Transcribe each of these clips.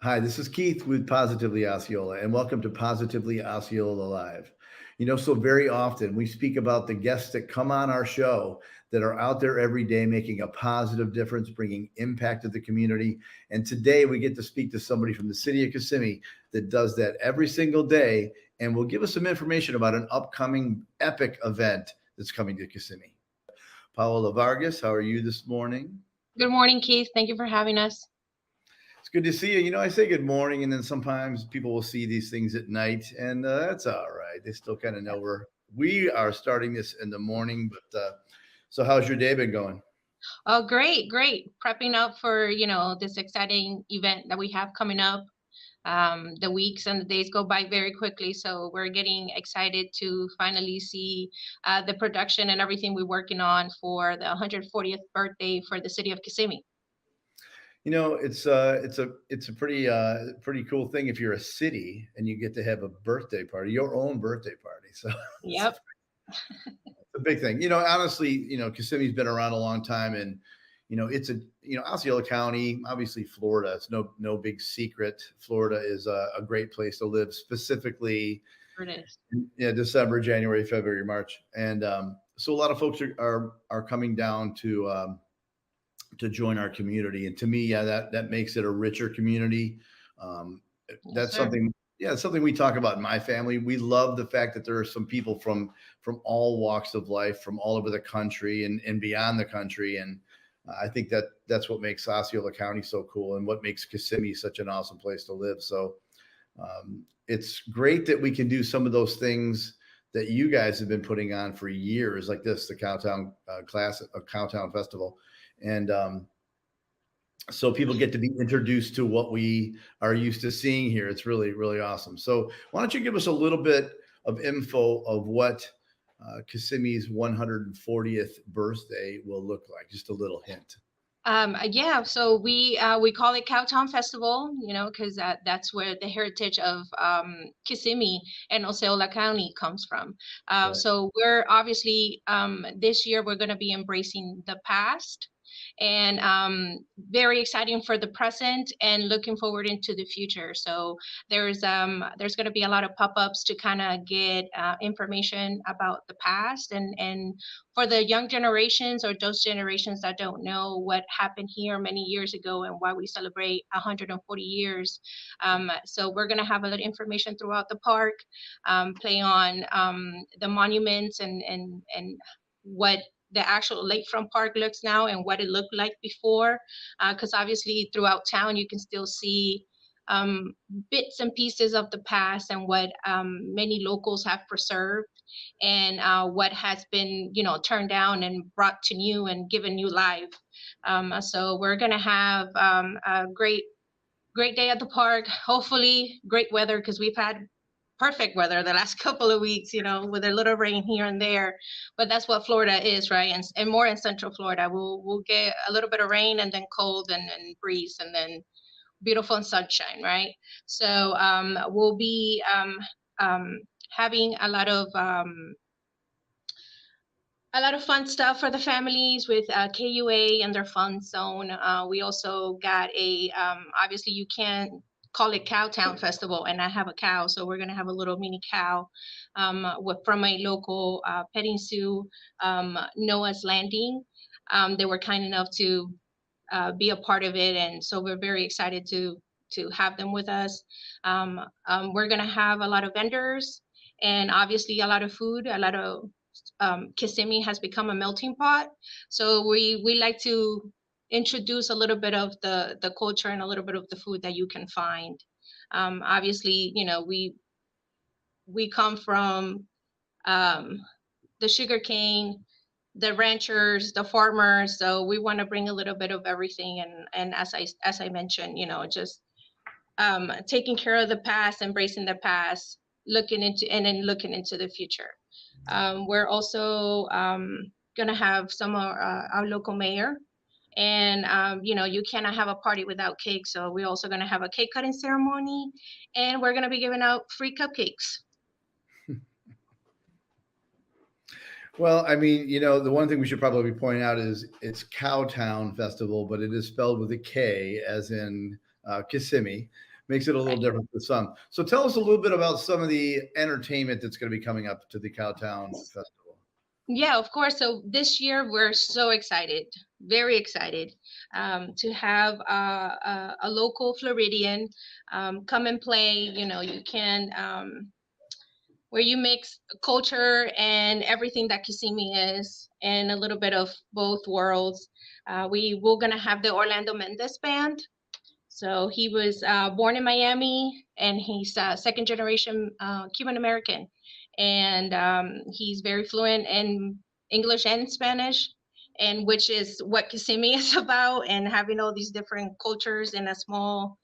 Hi, this is Keith with Positively Osceola, and welcome to Positively Osceola Live. So very often we speak about the guests that come on our show that are out there every day making a positive difference, bringing impact to the community. And today we get to speak to somebody from the City of Kissimmee that does that every single day and will give us some information about an upcoming epic event that's coming to Kissimmee. Paola Vargas, how are you this morning? Good morning, Keith. Thank you for having us. It's good to see you. I say good morning, and then sometimes people will see these things at night, and that's all right. They still kind of know we are starting this in the morning. But so, how's your day been going? Oh, great, great. Prepping up for, this exciting event that we have coming up. The weeks and the days go by very quickly, so we're getting excited to finally see the production and everything we're working on for the 140th birthday for the city of Kissimmee. It's a pretty cool thing if you're a city and you get to have a birthday party, your own birthday party. So it's Yep. a big thing. Honestly, Kissimmee's been around a long time, and it's Osceola County, obviously Florida. It's no big secret. Florida is a great place to live, specifically, It is. yeah, December, January, February, March, and so a lot of folks are coming down to join our community. And to me, yeah, that makes it a richer community. Um, Yes, that's sir. something, yeah, it's something we talk about in my family. We love the fact that there are some people from all walks of life, from all over the country and beyond the country. And I think that's what makes Osceola County so cool, and what makes Kissimmee such an awesome place to live. So it's great that we can do some of those things that you guys have been putting on for years, like this, the Kowtown Kowtown Festival. And so people get to be introduced to what we are used to seeing here. It's really, really awesome. So why don't you give us a little bit of info of what Kissimmee's 140th birthday will look like? Just a little hint. Yeah, so we call it Kowtown Festival, because that's where the heritage of Kissimmee and Osceola County comes from. Right. So we're obviously this year we're going to be embracing the past, and very exciting for the present and looking forward into the future. So there's going to be a lot of pop-ups to kind of get information about the past, and for the young generations or those generations that don't know what happened here many years ago and why we celebrate 140 years. So we're going to have a little information throughout the park, play on the monuments and what the actual lakefront park looks now and what it looked like before. Because obviously throughout town you can still see um, bits and pieces of the past and what many locals have preserved, and what has been turned down and brought to new and given new life. So we're gonna have a great day at the park, hopefully great weather, because we've had perfect weather the last couple of weeks, with a little rain here and there. But that's what Florida is, right? And more in Central Florida, we'll get a little bit of rain and then cold and breeze and then beautiful and sunshine, right? So we'll be um, having a lot of fun stuff for the families with KUA and their fun zone. We also got obviously you can't call it Kowtown Festival and I have a cow, so we're gonna have a little mini cow from a local petting zoo, Noah's Landing. They were kind enough to be a part of it, and so we're very excited to have them with us. We're gonna have a lot of vendors and obviously a lot of food, a lot of Kissimmee has become a melting pot. So we like to introduce a little bit of the culture and a little bit of the food that you can find. Obviously, we come from um, the sugar cane, the ranchers, the farmers. So we want to bring a little bit of everything. And as I mentioned, just taking care of the past, embracing the past, looking into the future. We're also going to have some of our local mayor. And, you cannot have a party without cake. So we're also going to have a cake cutting ceremony. And we're going to be giving out free cupcakes. Well, I mean, the one thing we should probably point out is it's Cowtown Festival, but it is spelled with a K, as in Kissimmee. makes it a little Right. different for some. So tell us a little bit about some of the entertainment that's going to be coming up to the Cowtown Festival. Yeah, of course. So this year we're so excited, very excited, to have a local Floridian come and play. You know, you can where you mix culture and everything that Kissimmee is, and a little bit of both worlds. We're gonna have the Orlando Mendez Band. So he was born in Miami, and he's second generation Cuban American, and he's very fluent in English and Spanish, and which is what Kissimmee is about, and having all these different cultures in a small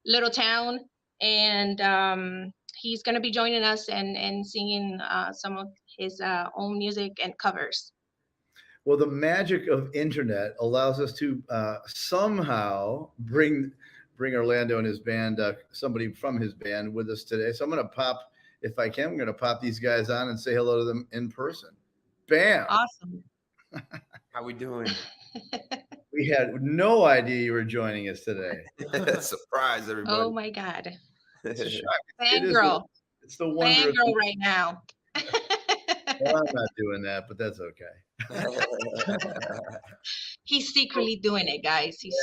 little town. And he's going to be joining us and singing some of his own music and covers. Well, the magic of internet allows us to somehow bring Orlando and his band, somebody from his band, with us today. So I'm going to pop, if I can, I'm going to pop these guys on and say hello to them in person. Bam! Awesome. How we doing? We had no idea you were joining us today. Surprise, everybody. Oh my God. It's a shock. Fangirl. It's the wonder. Fangirl right now. Well, I'm not doing that, but that's okay. He's secretly doing it, guys. He's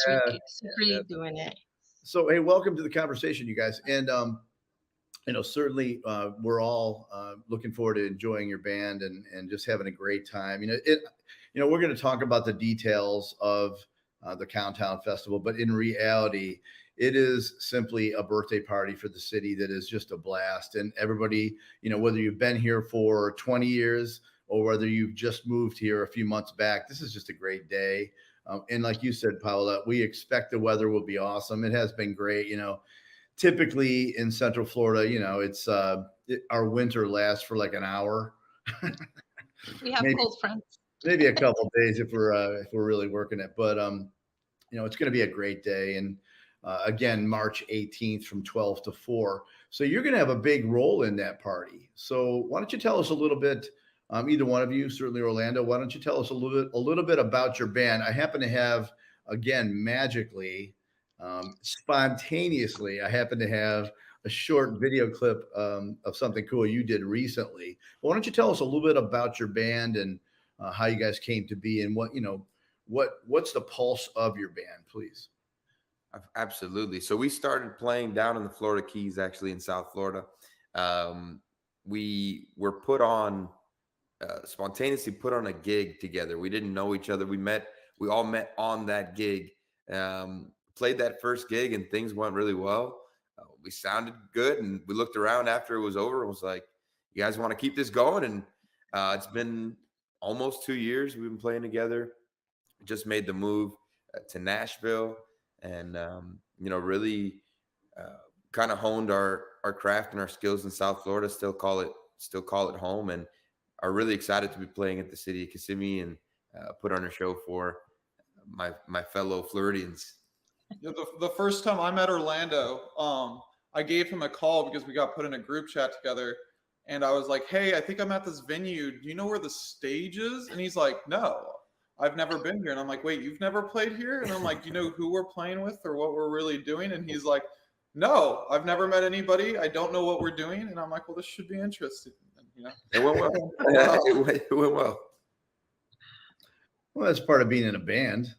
secretly doing it. So, hey, welcome to the conversation, you guys. And, certainly we're all looking forward to enjoying your band and just having a great time. We're going to talk about the details of the Kowtown Festival, but in reality, it is simply a birthday party for the city that is just a blast. And everybody, whether you've been here for 20 years or whether you've just moved here a few months back, this is just a great day. And like you said, Paola, we expect the weather will be awesome. It has been great. Typically in Central Florida, it's our winter lasts for like an hour. We have cold fronts. Maybe a couple of days if we're really working it. But it's going to be a great day. And again, March 18th from 12 to 4. So you're going to have a big role in that party. So why don't you tell us a little bit, either one of you, certainly Orlando, why don't you tell us a little bit about your band? I happen to have, again, magically, spontaneously, I happen to have a short video clip of something cool you did recently. But why don't you tell us a little bit about your band and how you guys came to be and what's the pulse of your band, please? Absolutely. So we started playing down in the Florida Keys, actually in South Florida. We were spontaneously put on a gig together. We didn't know each other. We all met on that gig, played that first gig, and things went really well. We sounded good, and we looked around after it was over and was like, you guys want to keep this going? And it's been almost 2 years we've been playing together. Just made the move to Nashville, and really kind of honed our craft and our skills in South Florida. Still call it home, and are really excited to be playing at the City of Kissimmee and put on a show for my fellow Floridians. Yeah, the first time I met Orlando, I gave him a call because we got put in a group chat together, and I was like, hey, I think I'm at this venue. Do you know where the stage is? And he's like, no, I've never been here. And I'm like, wait, you've never played here? And I'm like, do you know who we're playing with or what we're really doing? And he's like, no, I've never met anybody. I don't know what we're doing. And I'm like, well, this should be interesting. And, It went well. It went well. Well, that's part of being in a band.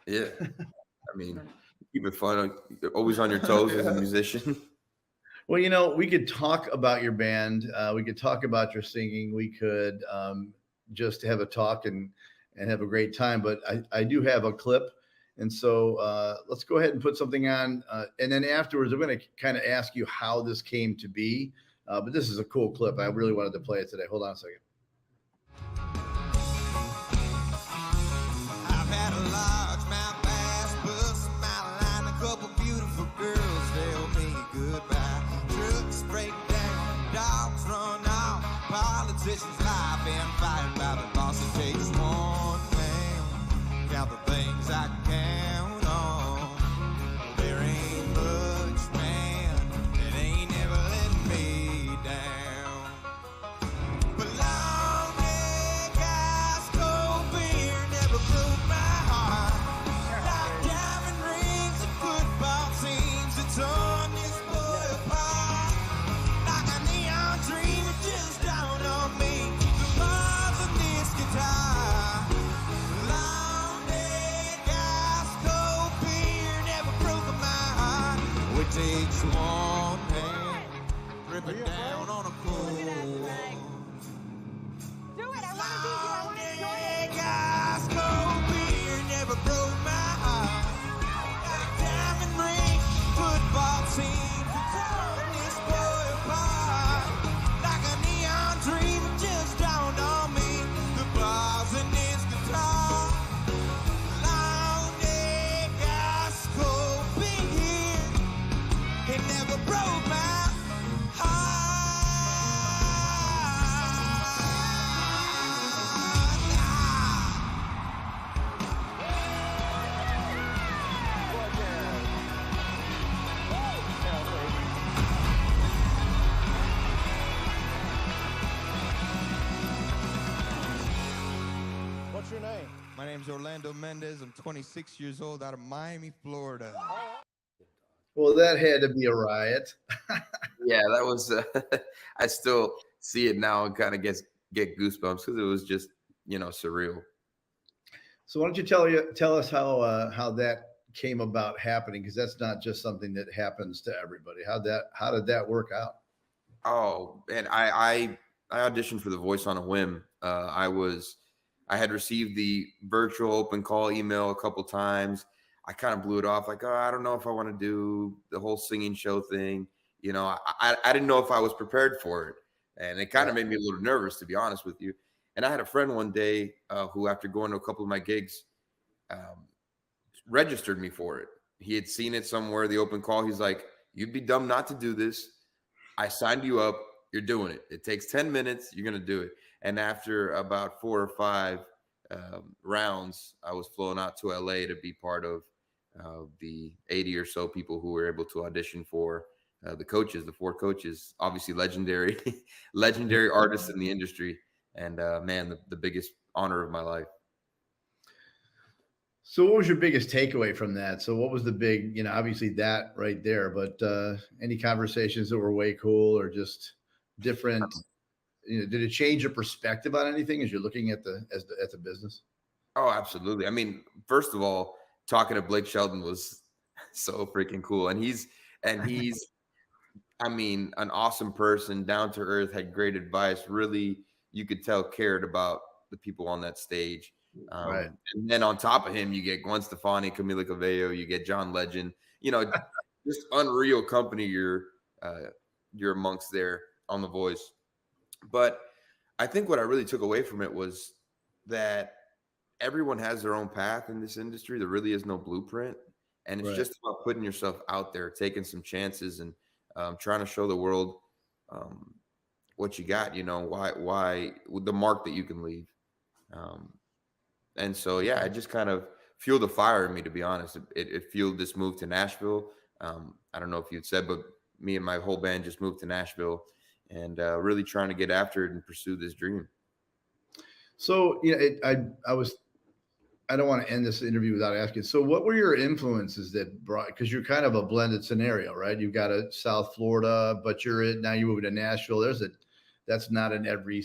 Yeah. I mean, keep it fun. Always on your toes as a musician. Well, we could talk about your band. We could talk about your singing. We could just have a talk and have a great time. But I do have a clip. And so let's go ahead and put something on. And then afterwards, I'm going to kind of ask you how this came to be. But this is a cool clip. I really wanted to play it today. Hold on a second. I've had a largemouth bass, bus, smile line, a couple beautiful girls tell me goodbye. Trucks break down, dogs run off, politicians lie, been fired by the boss. It takes one man, count the things I count on. There ain't much, man, that ain't never let me down. But long neck ice cold beer never broke my heart. Like diamond rings and football teams, it's on you. takes one hand, rip it down on a pole. Do it. I want to be you. I want to join it. Guys, cold beer never broke my heart. Got a diamond ring, football team, torn this boy apart. Like a neon dream, it just dawned on me. The bars and his guitar. Long day, guys, cold beer. It never broke my What's your name? My name's Orlando Mendez. I'm 26 years old, out of Miami, Florida. Well, that had to be a riot. Yeah, that was. I still see it now and kind of get goosebumps because it was just surreal. So why don't you tell us how that came about happening? Because that's not just something that happens to everybody. How did that work out? Oh, and I auditioned for The Voice on a whim. I had received the virtual open call email a couple times. I kind of blew it off like, oh, I don't know if I want to do the whole singing show thing. I didn't know if I was prepared for it. And it kind of made me a little nervous, to be honest with you. And I had a friend one day who, after going to a couple of my gigs, registered me for it. He had seen it somewhere, the open call. He's like, you'd be dumb not to do this. I signed you up. You're doing it. It takes 10 minutes. You're going to do it. And after about 4 or 5 rounds, I was flown out to LA to be part of the 80 or so people who were able to audition for the 4 coaches, obviously legendary artists in the industry. And man, the biggest honor of my life. So what was your biggest takeaway from that? So what was the big, obviously that right there, but any conversations that were way cool or just different? Did it change your perspective on anything as you're looking at the business? Oh, absolutely. I mean, first of all, talking to Blake Shelton was so freaking cool. And he's, I mean, an awesome person, down to earth, had great advice. Really, you could tell cared about the people on that stage. Right. And then on top of him, you get Gwen Stefani, Camila Cabello, you get John Legend, just unreal company you're amongst there on The Voice. But I think what I really took away from it was that everyone has their own path in this industry. There really is no blueprint. And it's just about putting yourself out there, taking some chances, and trying to show the world what you got, why the mark that you can leave. And so, yeah, it just kind of fueled the fire in me, to be honest. It fueled this move to Nashville. I don't know if you'd said, but me and my whole band just moved to Nashville and really trying to get after it and pursue this dream. So, I don't want to end this interview without asking. So what were your influences that brought, because you're kind of a blended scenario, right? You've got a South Florida, but now you move to Nashville. That's not in every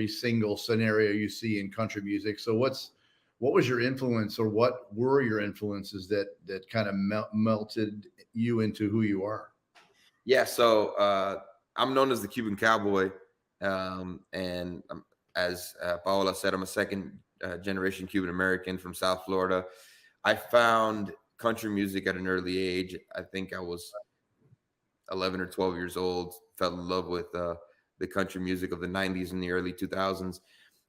single scenario you see in country music. So what was your influence, or what were your influences that kind of melted you into who you are? Yeah. So I'm known as the Cuban Cowboy. And as Paola said, I'm a second generation Cuban American from South Florida. I found country music at an early age. I think I was 11 or 12 years old, fell in love with the country music of the 90s and the early 2000s.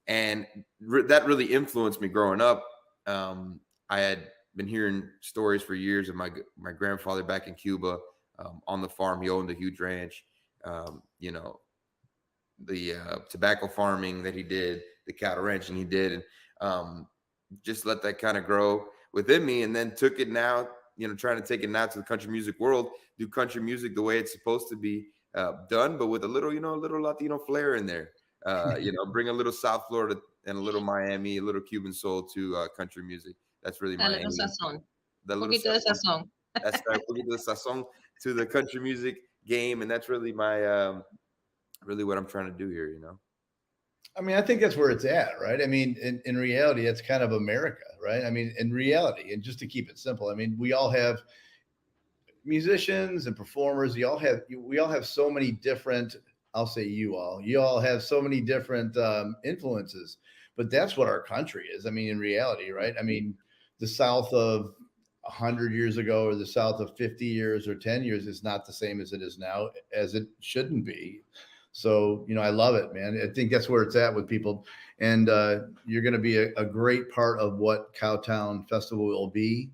And that really influenced me growing up. I had been hearing stories for years of my grandfather back in Cuba on the farm. He owned a huge ranch. The tobacco farming that he did, the cattle ranching he did, and just let that kind of grow within me. And then took it now, trying to take it now to the country music world, do country music the way it's supposed to be done, but with a little, a little Latino flair in there. Bring a little South Florida and a little Miami, a little Cuban soul to country music. That's really my aim. Sazón. The little Poquito de sazón. That's right, poquito de sazón to the country music game, and that's really my really what I'm trying to do here. I mean, I think that's where it's at, right? I mean, in reality, it's kind of America, right? I mean, in reality, and just to keep it simple, I mean, we all have, musicians and performers, we all have so many different, I'll say you all have so many different influences, but that's what our country is. I mean, in reality, right? I mean, the South of 100 years ago or the South of 50 years or 10 years is not the same as it is now, as it shouldn't be. So, I love it, man. I think that's where it's at with people. And you're going to be a great part of what Kowtown Festival will be.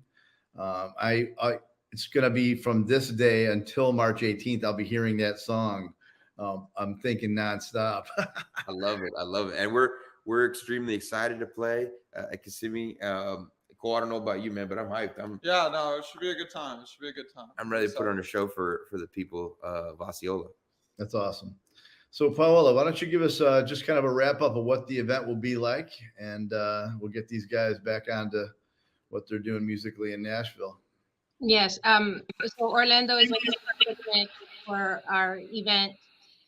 It's going to be from this day until March 18th. I'll be hearing that song. I'm thinking nonstop. I love it. I love it. And we're extremely excited to play at Kissimmee. Cole, I don't know about you, man, but I'm hyped. Yeah, no, it should be a good time. It should be a good time. I'm ready to put on a show for the people of Osceola. That's awesome. So, Paola, why don't you give us just kind of a wrap up of what the event will be like, and we'll get these guys back onto what they're doing musically in Nashville. Yes. So Orlando is making a commitment for our event,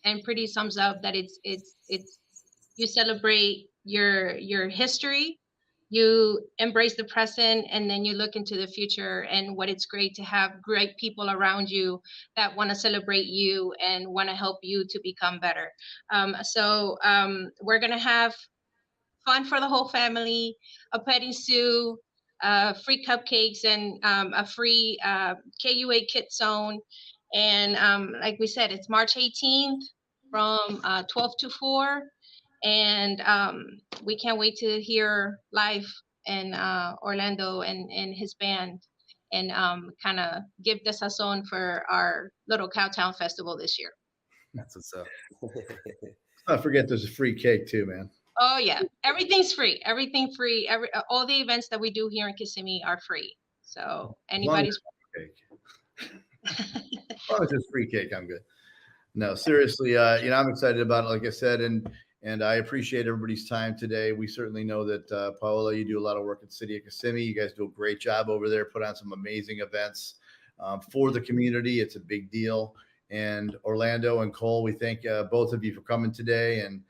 and pretty sums up that it's you celebrate your history, you embrace the present, and then you look into the future, and what it's great to have great people around you that want to celebrate you and want to help you to become better. So we're gonna have fun for the whole family, a petting zoo, free cupcakes, and a free KUA kit zone. And like we said, it's March 18th from 12 to 4. And we can't wait to hear live in Orlando and his band, and kind of give the sazon for our little Cowtown Festival this year. That's what's up. Don't forget there's a free cake too, man. Oh yeah, everything's free. Everything free. All the events that we do here in Kissimmee are free. So anybody's Cake. As long as it's free cake, I'm good. No, seriously, I'm excited about it, like I said, and I appreciate everybody's time today. We certainly know that Paola, you do a lot of work at the City of Kissimmee. You guys do a great job over there, put on some amazing events for the community. It's a big deal. And Orlando and Cole, we thank both of you for coming today, and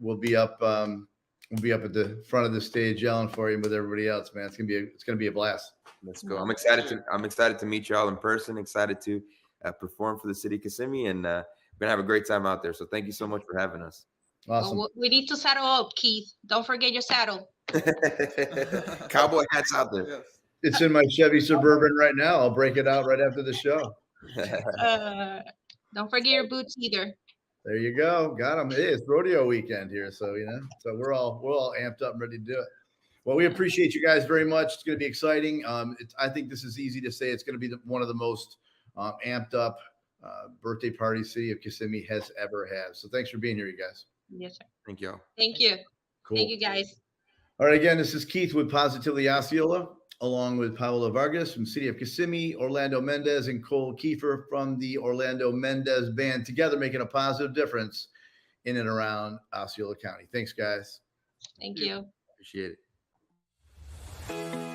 we'll be up at the front of the stage yelling for you with everybody else, man. It's gonna be a blast. Let's go. I'm excited to meet y'all in person. Excited to perform for the City of Kissimmee, and we're gonna have a great time out there. So thank you so much for having us. Awesome. Well, we need to saddle up, Keith. Don't forget your saddle. Cowboy hats out there. Yes. It's in my Chevy Suburban right now. I'll break it out right after the show. Don't forget your boots either. There you go. Got them. Hey, it's rodeo weekend here, so so we're all amped up and ready to do it. Well, we appreciate you guys very much. It's going to be exciting. I think this is easy to say. It's going to be one of the most amped up birthday parties City of Kissimmee has ever had. So thanks for being here, you guys. Yes, sir. Thank y'all. Thank you. Cool. Thank you, guys. All right, again, this is Keith with Positively Osceola, along with Paola Vargas from City of Kissimmee, Orlando Mendez, and Cole Kiefer from the Orlando Mendez Band, together making a positive difference in and around Osceola County. Thanks, guys. Thank you. Appreciate it.